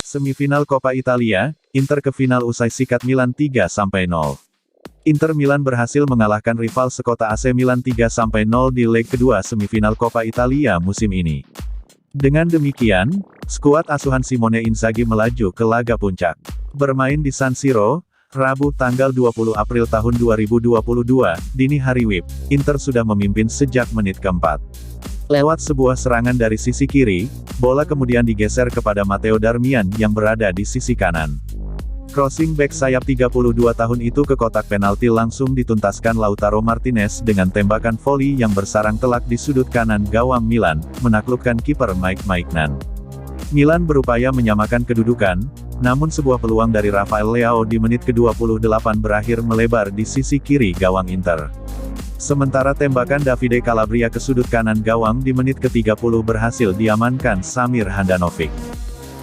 Semifinal Coppa Italia, Inter ke final usai sikat Milan 3-0. Inter Milan berhasil mengalahkan rival sekota AC Milan 3-0 di leg kedua semifinal Coppa Italia musim ini. Dengan demikian, skuad asuhan Simone Inzaghi melaju ke laga puncak. Bermain di San Siro, Rabu tanggal 20 April tahun 2022, dini hari WIB, Inter sudah memimpin sejak menit keempat. Lewat sebuah serangan dari sisi kiri, bola kemudian digeser kepada Matteo Darmian yang berada di sisi kanan. Crossing back sayap 32 tahun itu ke kotak penalti langsung dituntaskan Lautaro Martinez dengan tembakan voli yang bersarang telak di sudut kanan gawang Milan, menaklukkan kiper Mike Maignan. Milan berupaya menyamakan kedudukan, namun sebuah peluang dari Rafael Leao di menit ke-28 berakhir melebar di sisi kiri gawang Inter. Sementara tembakan Davide Calabria ke sudut kanan gawang di menit ke-30 berhasil diamankan Samir Handanovic.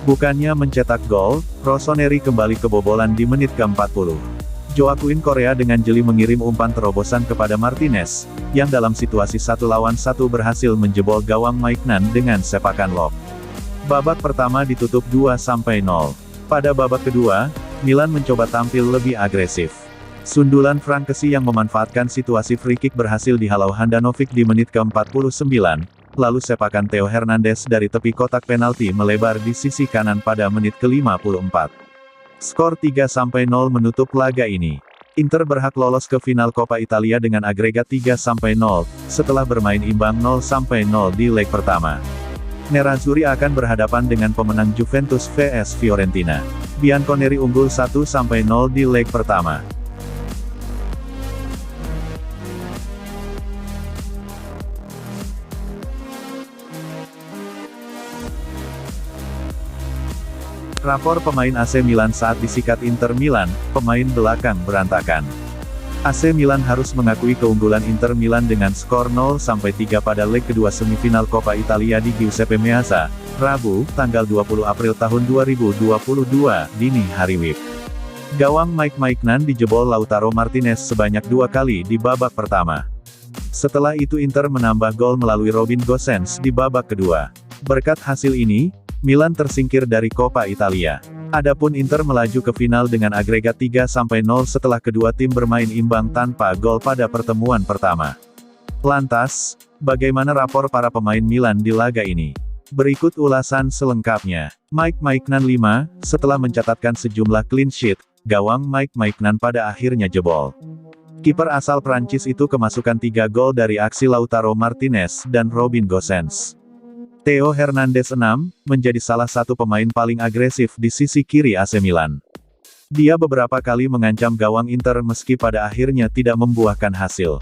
Bukannya mencetak gol, Rossoneri kembali kebobolan di menit ke-40. Joaquin Correa dengan jeli mengirim umpan terobosan kepada Martinez, yang dalam situasi 1 lawan 1 berhasil menjebol gawang Maignan dengan sepakan lob. Babak pertama ditutup 2-0. Pada babak kedua, Milan mencoba tampil lebih agresif. Sundulan Frankesi yang memanfaatkan situasi free kick berhasil dihalau Handanovic di menit ke-49, lalu sepakan Theo Hernandez dari tepi kotak penalti melebar di sisi kanan pada menit ke-54. Skor 3-0 menutup laga ini. Inter berhak lolos ke final Coppa Italia dengan agregat 3-0, setelah bermain imbang 0-0 di leg pertama. Nerazzurri akan berhadapan dengan pemenang Juventus vs Fiorentina. Bianconeri unggul 1-0 di leg pertama. Rapor pemain AC Milan saat disikat Inter Milan, pemain belakang berantakan. AC Milan harus mengakui keunggulan Inter Milan dengan skor 0-3 pada leg kedua semifinal Coppa Italia di Giuseppe Meazza, Rabu, tanggal 20 April tahun 2022, dini hari WIB. Gawang Mike Maignan dijebol Lautaro Martinez sebanyak 2 kali di babak pertama. Setelah itu Inter menambah gol melalui Robin Gosens di babak kedua. Berkat hasil ini, Milan tersingkir dari Coppa Italia. Adapun Inter melaju ke final dengan agregat 3-0 setelah kedua tim bermain imbang tanpa gol pada pertemuan pertama. Lantas, bagaimana rapor para pemain Milan di laga ini? Berikut ulasan selengkapnya. Mike Maignan 5, setelah mencatatkan sejumlah clean sheet, gawang Mike Maignan pada akhirnya jebol. Kiper asal Prancis itu kemasukan 3 gol dari aksi Lautaro Martinez dan Robin Gosens. Theo Hernandez 6, menjadi salah satu pemain paling agresif di sisi kiri AC Milan. Dia beberapa kali mengancam gawang Inter meski pada akhirnya tidak membuahkan hasil.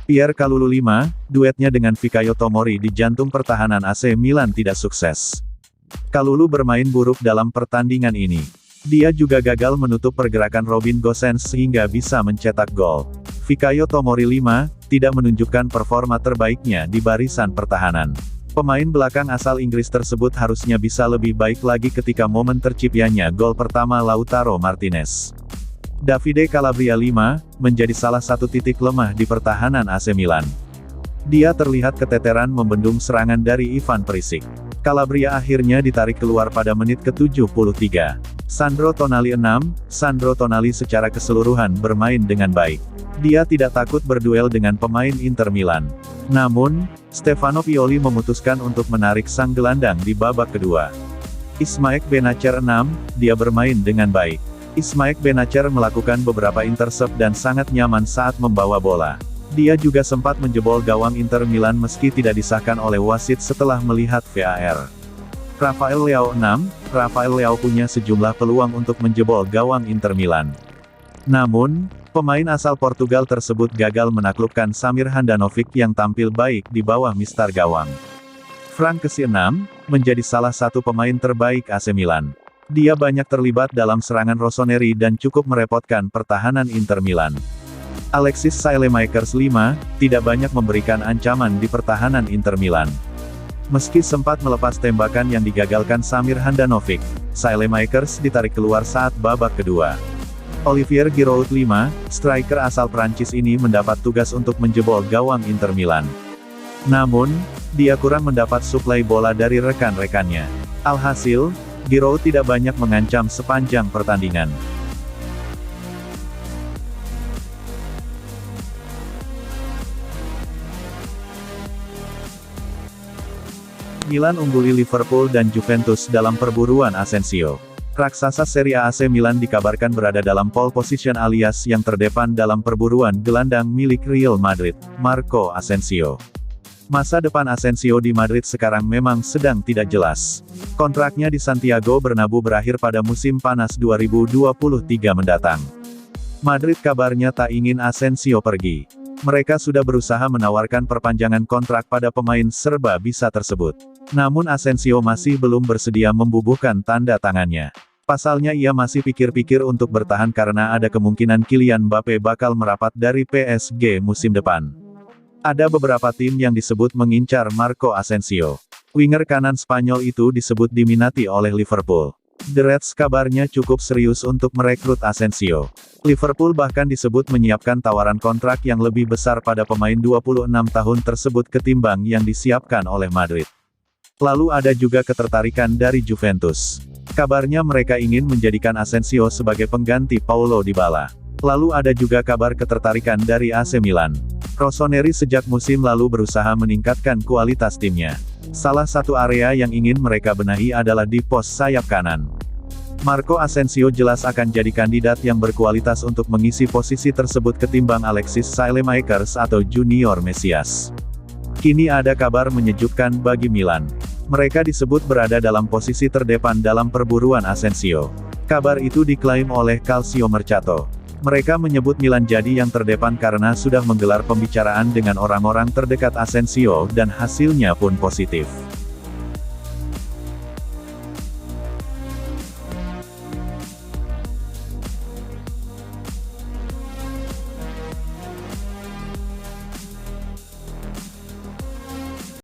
Pierre Kalulu 5, duetnya dengan Fikayo Tomori di jantung pertahanan AC Milan tidak sukses. Kalulu bermain buruk dalam pertandingan ini. Dia juga gagal menutup pergerakan Robin Gosens sehingga bisa mencetak gol. Fikayo Tomori 5, tidak menunjukkan performa terbaiknya di barisan pertahanan. Pemain belakang asal Inggris tersebut harusnya bisa lebih baik lagi ketika momen terciptanya gol pertama Lautaro Martinez. Davide Calabria 5, menjadi salah satu titik lemah di pertahanan AC Milan. Dia terlihat keteteran membendung serangan dari Ivan Perisic. Calabria akhirnya ditarik keluar pada menit ke-73. Sandro Tonali 6, Sandro Tonali secara keseluruhan bermain dengan baik. Dia tidak takut berduel dengan pemain Inter Milan. Namun, Stefano Pioli memutuskan untuk menarik sang gelandang di babak kedua. Ismaek Benacer 6, dia bermain dengan baik. Ismaek Benacer melakukan beberapa intercept dan sangat nyaman saat membawa bola. Dia juga sempat menjebol gawang Inter Milan meski tidak disahkan oleh wasit setelah melihat VAR. Rafael Leao 6, Rafael Leao punya sejumlah peluang untuk menjebol gawang Inter Milan. Namun, pemain asal Portugal tersebut gagal menaklukkan Samir Handanovic yang tampil baik di bawah mistar gawang. Frankesi 6, menjadi salah satu pemain terbaik AC Milan. Dia banyak terlibat dalam serangan Rossoneri dan cukup merepotkan pertahanan Inter Milan. Alexis Saelemaekers 5, tidak banyak memberikan ancaman di pertahanan Inter Milan. Meski sempat melepas tembakan yang digagalkan Samir Handanovic, Saelemaekers ditarik keluar saat babak kedua. Olivier Giroud 5, striker asal Prancis ini mendapat tugas untuk menjebol gawang Inter Milan. Namun, dia kurang mendapat suplai bola dari rekan-rekannya. Alhasil, Giroud tidak banyak mengancam sepanjang pertandingan. Milan ungguli Liverpool dan Juventus dalam perburuan Asensio. Raksasa Serie A AC Milan dikabarkan berada dalam pole position alias yang terdepan dalam perburuan gelandang milik Real Madrid, Marco Asensio. Masa depan Asensio di Madrid sekarang memang sedang tidak jelas. Kontraknya di Santiago Bernabeu berakhir pada musim panas 2023 mendatang. Madrid kabarnya tak ingin Asensio pergi. Mereka sudah berusaha menawarkan perpanjangan kontrak pada pemain serba bisa tersebut. Namun Asensio masih belum bersedia membubuhkan tanda tangannya. Pasalnya ia masih pikir-pikir untuk bertahan karena ada kemungkinan Kylian Mbappe bakal merapat dari PSG musim depan. Ada beberapa tim yang disebut mengincar Marco Asensio. Winger kanan Spanyol itu disebut diminati oleh Liverpool. The Reds kabarnya cukup serius untuk merekrut Asensio. Liverpool bahkan disebut menyiapkan tawaran kontrak yang lebih besar pada pemain 26 tahun tersebut ketimbang yang disiapkan oleh Madrid. Lalu ada juga ketertarikan dari Juventus. Kabarnya mereka ingin menjadikan Asensio sebagai pengganti Paulo Dybala. Lalu ada juga kabar ketertarikan dari AC Milan. Rossoneri sejak musim lalu berusaha meningkatkan kualitas timnya. Salah satu area yang ingin mereka benahi adalah di pos sayap kanan. Marco Asensio jelas akan jadi kandidat yang berkualitas untuk mengisi posisi tersebut ketimbang Alexis Saelemaekers atau Junior Mesias. Kini ada kabar menyejukkan bagi Milan. Mereka disebut berada dalam posisi terdepan dalam perburuan Asensio. Kabar itu diklaim oleh Calcio Mercato. Mereka menyebut Milan jadi yang terdepan karena sudah menggelar pembicaraan dengan orang-orang terdekat Asensio dan hasilnya pun positif.